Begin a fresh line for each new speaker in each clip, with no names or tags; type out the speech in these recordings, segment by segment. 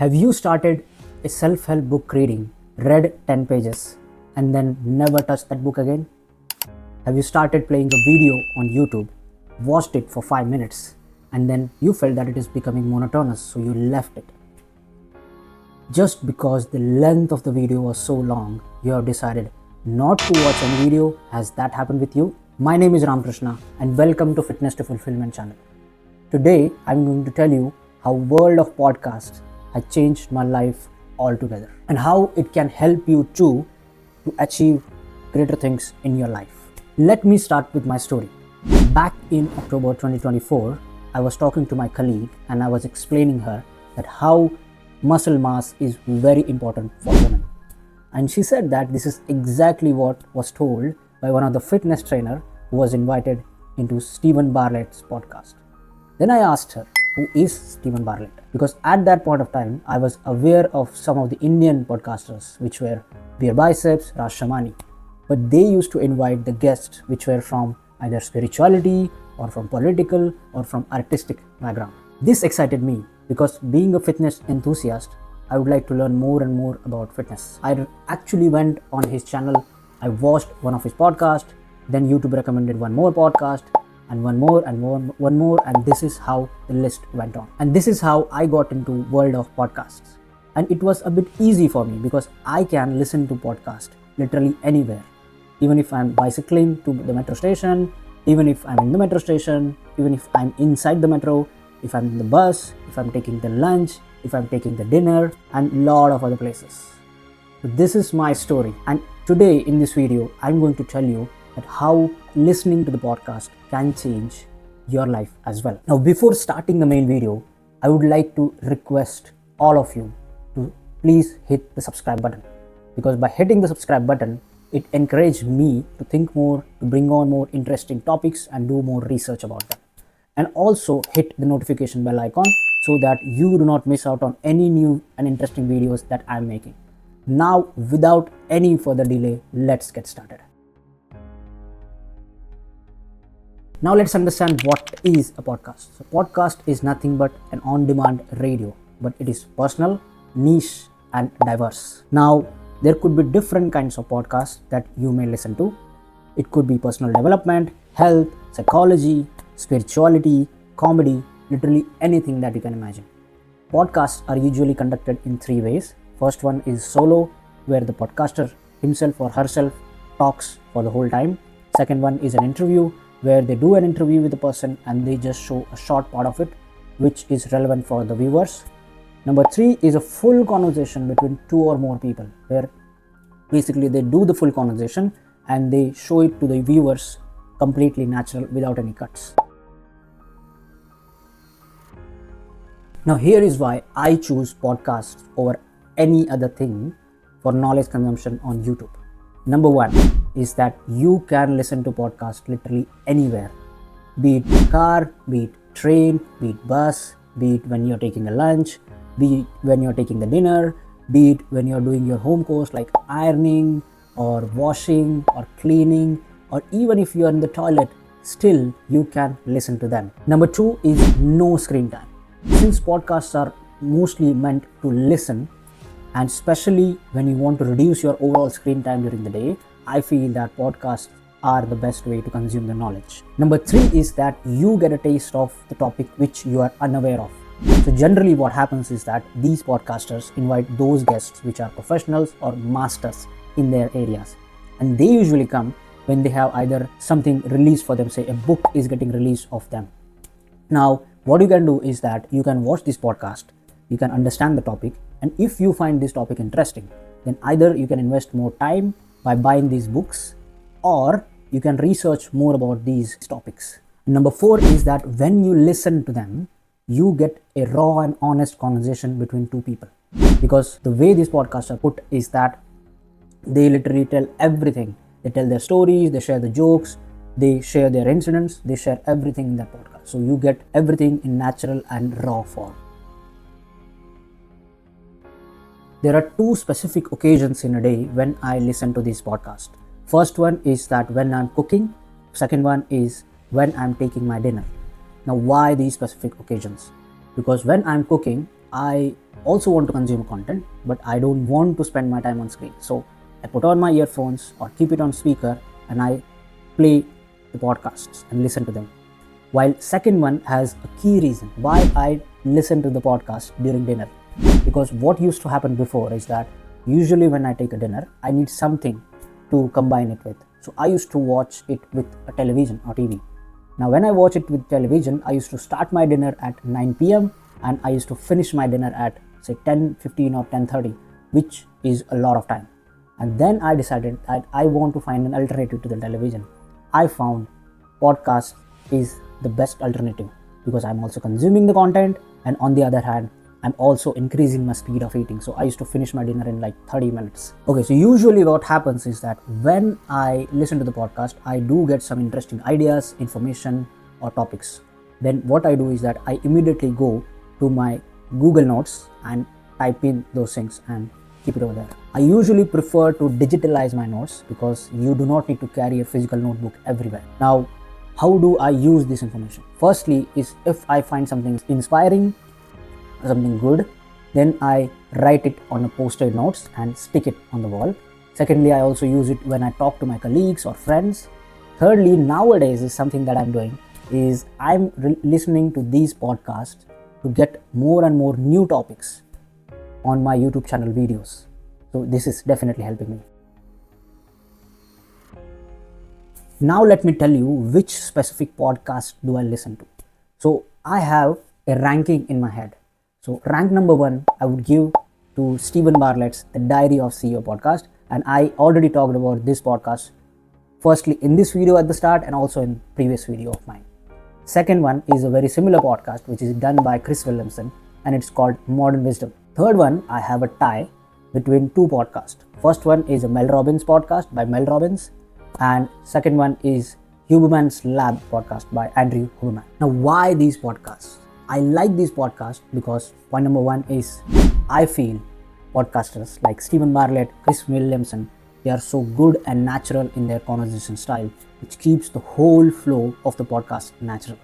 Have you started a self-help book reading, read 10 pages, and then never touched that book again? Have you started playing a video on YouTube, watched it for 5 minutes, and then you felt that it is becoming monotonous, so you left it? Just because the length of the video was so long, you have decided not to watch any video. Has that happened with you? My name is Ramkrishna and welcome to Fitness to Fulfillment channel. Today, I'm going to tell you how world of podcasts has changed my life altogether and how it can help you too to achieve greater things in your life. Let me start with my story. Back in October 2024, I was talking to my colleague and I was explaining her that how muscle mass is very important for women. And she said that this is exactly what was told by one of the fitness trainer who was invited into Steven Bartlett's podcast. Then I asked her, who is Steven Bartlett? Because at that point of time, I was aware of some of the Indian podcasters, which were Beer Biceps, Raj Shamani. But they used to invite the guests which were from either spirituality or from political or from artistic background. This excited me because being a fitness enthusiast, I would like to learn more and more about fitness. I actually went on his channel, I watched one of his podcasts, then YouTube recommended one more podcast, and one more, and this is how the list went on. And this is how I got into world of podcasts. And it was a bit easy for me because I can listen to podcasts literally anywhere. Even if I'm bicycling to the metro station, even if I'm in the metro station, even if I'm inside the metro, if I'm in the bus, if I'm taking the lunch, if I'm taking the dinner, and a lot of other places. So this is my story. And today in this video, I'm going to tell you that how listening to the podcast can change your life as well. Now, before starting the main video, I would like to request all of you to please hit the subscribe button, because by hitting the subscribe button, it encouraged me to think more, to bring on more interesting topics and do more research about them. And also hit the notification bell icon so that you do not miss out on any new and interesting videos that I'm making. Now, without any further delay, let's get started. Now let's understand what is a podcast. So podcast is nothing but an on-demand radio, but it is personal, niche, and diverse. Now there could be different kinds of podcasts that you may listen to. It could be personal development, health, psychology, spirituality, comedy, literally anything that you can imagine. Podcasts are usually conducted in 3 ways. First one is solo, where the podcaster himself or herself talks for the whole time. Second one is an interview, where they do an interview with the person and they just show a short part of it which is relevant for the viewers. Number 3 is a full conversation between 2 or more people, where basically they do the full conversation and they show it to the viewers completely natural without any cuts. Now here is why I choose podcasts over any other thing for knowledge consumption on YouTube. Number 1 is that you can listen to podcasts literally anywhere, be it car, be it train, be it bus, be it when you're taking a lunch, be it when you're taking the dinner, be it when you're doing your home chores like ironing or washing or cleaning, or even if you're in the toilet, still you can listen to them. Number 2 is no screen time. Since podcasts are mostly meant to listen, and especially when you want to reduce your overall screen time during the day, I feel that podcasts are the best way to consume the knowledge. Number 3 is that you get a taste of the topic which you are unaware of. So generally what happens is that these podcasters invite those guests which are professionals or masters in their areas. And they usually come when they have either something released for them, say a book is getting released of them. Now, what you can do is that you can watch this podcast, you can understand the topic, and if you find this topic interesting, then either you can invest more time by buying these books, or you can research more about these topics. Number 4 is that when you listen to them, you get a raw and honest conversation between 2 people. Because the way these podcasts are put is that they literally tell everything. They tell their stories, they share the jokes, they share their incidents, they share everything in that podcast. So you get everything in natural and raw form. There are 2 specific occasions in a day when I listen to this podcast. First one is that when I'm cooking. Second one is when I'm taking my dinner. Now, why these specific occasions? Because when I'm cooking, I also want to consume content, but I don't want to spend my time on screen. So I put on my earphones or keep it on speaker and I play the podcasts and listen to them. While second one has a key reason why I listen to the podcast during dinner. Because what used to happen before is that usually when I take a dinner, I need something to combine it with. So I used to watch it with a television or TV. Now when I watch it with television, I used to start my dinner at 9 p.m. and I used to finish my dinner at say 10:15 or 10:30, which is a lot of time. And then I decided that I want to find an alternative to the television. I found podcast is the best alternative because I'm also consuming the content, and on the other hand, I'm also increasing my speed of eating. So I used to finish my dinner in like 30 minutes. Okay, so usually what happens is that when I listen to the podcast, I do get some interesting ideas, information, or topics. Then what I do is that I immediately go to my Google Notes and type in those things and keep it over there. I usually prefer to digitalize my notes because you do not need to carry a physical notebook everywhere. Now, how do I use this information? Firstly is if I find something inspiring, something good, then I write it on a post-it notes and stick it on the wall. Secondly, I also use it when I talk to my colleagues or friends. Thirdly, nowadays is something that I'm doing is I'm listening to these podcasts to get more and more new topics on my YouTube channel videos. So this is definitely helping me. Now let me tell you which specific podcast do I listen to. So I have a ranking in my head. So rank number 1, I would give to Steven Bartlett's The Diary of CEO podcast. And I already talked about this podcast firstly in this video at the start and also in previous video of mine. Second one is a very similar podcast which is done by ChrisWilliamson and it's called Modern Wisdom. Third one, I have a tie between two podcasts. First one is a Mel Robbins podcast by Mel Robbins and second one is Huberman's Lab podcast by AndrewHuberman. Now why these podcasts? I like these podcasts because point number 1 is I feel podcasters like Steven Bartlett, Chris Williamson, they are so good and natural in their conversation style, which keeps the whole flow of the podcast natural.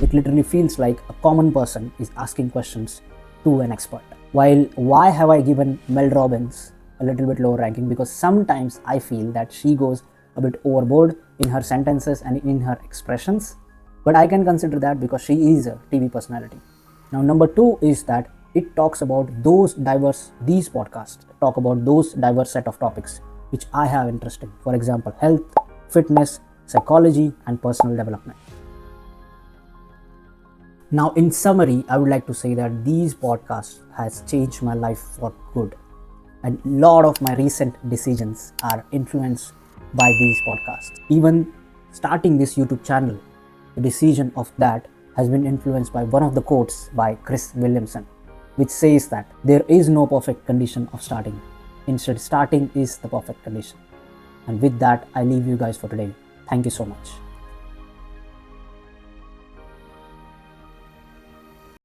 It literally feels like a common person is asking questions to an expert. While why have I given Mel Robbins a little bit lower ranking? Because sometimes I feel that she goes a bit overboard in her sentences and in her expressions. But I can consider that because she is a TV personality. Now number 2 is that it talks about these podcasts talk about those diverse set of topics which I have interest in. For example, health, fitness, psychology and personal development. Now in summary, I would like to say that these podcasts has changed my life for good. And a lot of my recent decisions are influenced by these podcasts. Even starting this YouTube channel, the decision of that has been influenced by one of the quotes by Chris Williamson, which says that there is no perfect condition of starting. Instead, starting is the perfect condition. And with that, I leave you guys for today. Thank you so much.